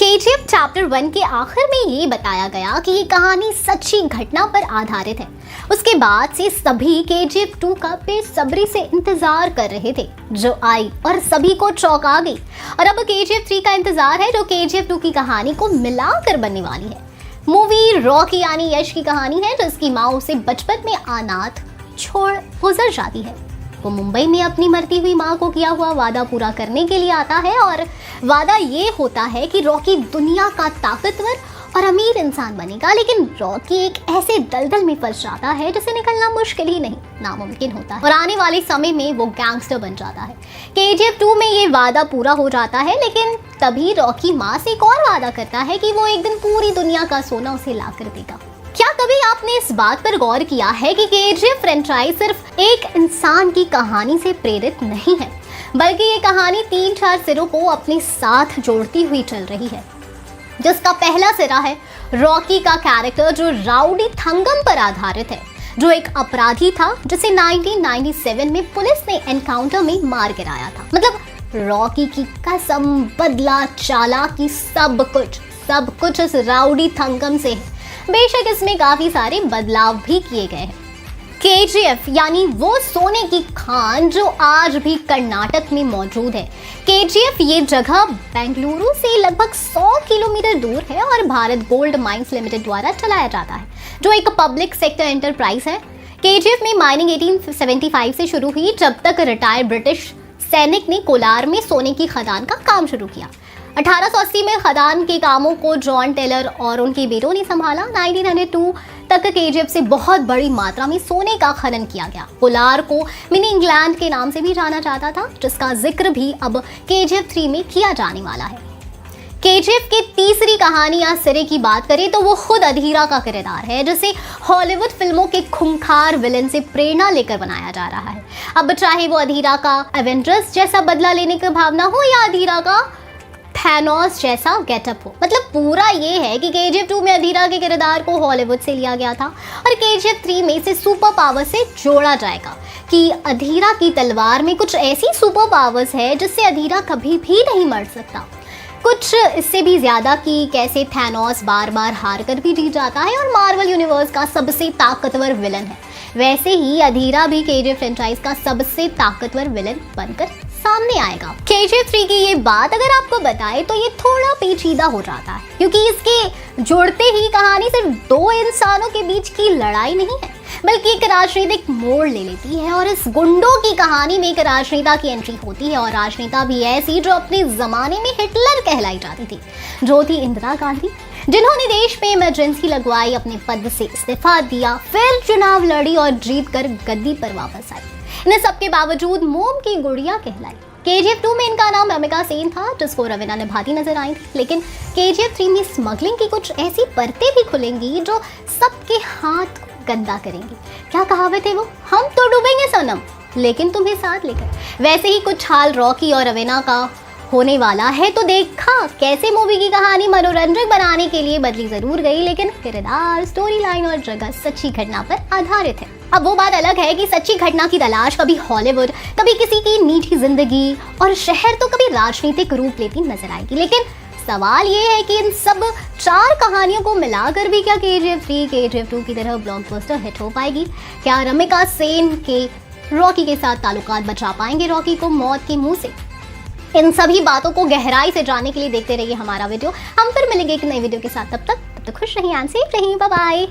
KGF chapter 1 के आखिर में ये बताया गया कि ये कहानी सच्ची घटना पर आधारित है। उसके बाद से सभी केजीएफ 2 का बेसब्री से इंतजार कर रहे थे, जो आई और सभी को चौंका गई। और अब केजीएफ 3 का इंतजार है, जो केजीएफ 2 की कहानी को मिलाकर बनने वाली है। मूवी रॉकी यानी यश की कहानी है, जिसकी माँ उसे बचपन में अनाथ छोड़ गुजर जाती है। वो मुंबई में अपनी मरती हुई माँ को किया हुआ वादा पूरा करने के लिए आता है और वादा ये होता है कि रॉकी दुनिया का ताकतवर और अमीर इंसान बनेगा। लेकिन रॉकी एक ऐसे दलदल में फंस जाता है जिसे निकलना मुश्किल ही नहीं नामुमकिन होता है और आने वाले समय में वो गैंगस्टर बन जाता है। केजीएफ 2 में ये वादा पूरा हो जाता है, लेकिन तभी रॉकी माँ से एक और वादा करता है कि वो एक दिन पूरी दुनिया का सोना उसे ला कर देगा। क्या कभी आपने इस बात पर गौर किया है कि केजीएफ फ्रेंचाइज सिर्फ एक इंसान की कहानी से प्रेरित नहीं है, बल्कि ये कहानी 3-4 सिरों को अपने साथ जोड़ती हुई चल रही है। जिसका पहला सिरा है रॉकी का कैरेक्टर, जो राउडी थंगम पर आधारित है, जो एक अपराधी था जिसे 1997 में पुलिस ने एनकाउंटर में मार गिराया था। मतलब रॉकी की कसम, बदला, चालाकी, सब कुछ इस राउडी थंगम से है। बेशक इसमें काफी सारे बदलाव भी किए गए हैं। केजीएफ यानी वो सोने की खान जो आज भी कर्नाटक में मौजूद है। केजीएफ ये जगह बेंगलुरु से लगभग 100 किलोमीटर दूर है और भारत गोल्ड माइंस लिमिटेड द्वारा चलाया जाता है, जो एक पब्लिक सेक्टर एंटरप्राइज है। केजीएफ में माइनिंग 1875 से शुरू हुई, जब तक रिटायर्ड ब्रिटिश सैनिक ने कोलार में सोने की खदान का काम शुरू किया। 1880 में खदान के कामों को जॉन टेलर और उनके बेटों ने संभाला। 1902 तक केजीएफ से बहुत बड़ी मात्रा में सोने का खनन किया गया। कोलार को मिनी इंग्लैंड के नाम से भी जाना जाता था, जिसका जिक्र भी अब केजीएफ 3 में किया जाने वाला है। केजीएफ की तीसरी कहानी या सिरे की बात करें तो वो खुद अधीरा का किरदार है, जिसे हॉलीवुड फिल्मों के खूंखार विलन से प्रेरणा लेकर बनाया जा रहा है। अब चाहे वो अधीरा का एवेंजर्स जैसा बदला लेने की भावना हो या अधीरा का थैनोस जैसा गेटअप हो, मतलब पूरा ये है कि केजीएफ 2 में अधीरा के किरदार को हॉलीवुड से लिया गया था और केजीएफ 3 में इसे सुपर पावर से जोड़ा जाएगा कि अधीरा की तलवार में कुछ ऐसी सुपर पावर्स है जिससे अधीरा कभी भी नहीं मर सकता। कुछ इससे भी ज्यादा कि कैसे थैनोस बार बार हार कर भी जीत जाता है और मार्वल यूनिवर्स का सबसे ताकतवर विलन है, वैसे ही अधीरा भी केजीएफ फ्रेंचाइज का सबसे ताकतवर विलन बनकर सामने आएगा। केजीएफ 3 की ये बात अगर आपको बताए तो ये थोड़ा पेचीदा हो जाता है, क्योंकि इसके जोड़ते ही कहानी सिर्फ दो इंसानों के बीच की लड़ाई नहीं है, बल्कि एक राजनीतिक मोड़ ले लेती है। और इस गुंडों की कहानी में एक राजनेता की एंट्री होती है, और राजनेता भी ऐसी जो अपने जमाने में हिटलर कहलाई जाती थी, जो थी इंदिरा गांधी, जिन्होंने देश में इमरजेंसी लगवाई, अपने पद से इस्तीफा दिया, फिर चुनाव लड़ी और जीत कर गद्दी पर वापस आई। इन सबके बावजूद मोम की गुड़िया कहलाई। केजीएफ 2 में इनका नाम रमिका सेन था, जिसको रवीना निभाती नजर आई थी। लेकिन केजीएफ 3 में स्मगलिंग की कुछ ऐसी परतें भी खुलेंगी जो सबके हाथ को गंदा करेंगी। क्या कहावत है वो, हम तो डूबेंगे सनम लेकिन तुम्हें साथ लेकर। वैसे ही कुछ हाल रॉकी और रवीना का होने वाला है। तो देखा कैसे मूवी की कहानी मनोरंजक बनाने के लिए बदली जरूर गई, लेकिन किरदार, स्टोरी लाइन और जगह सच्ची घटना पर आधारित है। अब वो बात अलग है कि सच्ची घटना की तलाश कभी हॉलीवुड, कभी किसी की निजी जिंदगी और शहर, तो कभी राजनीतिक रूप लेती नजर आएगी। लेकिन सवाल ये है कि इन सब 4 कहानियों को मिलाकर भी क्या केजीएफ 3 केजीएफ 2 की तरह ब्लॉकबस्टर हिट हो पाएगी? क्या रमिका सेन के रॉकी के साथ ताल्लुकात बचा पाएंगे रॉकी को मौत के मुंह से? इन सभी बातों को गहराई से जानने के लिए देखते रहिए हमारा वीडियो। हम फिर मिलेंगे एक नई वीडियो के साथ। तब तक खुश रहिए, सेफ रहिए, बाय बाय।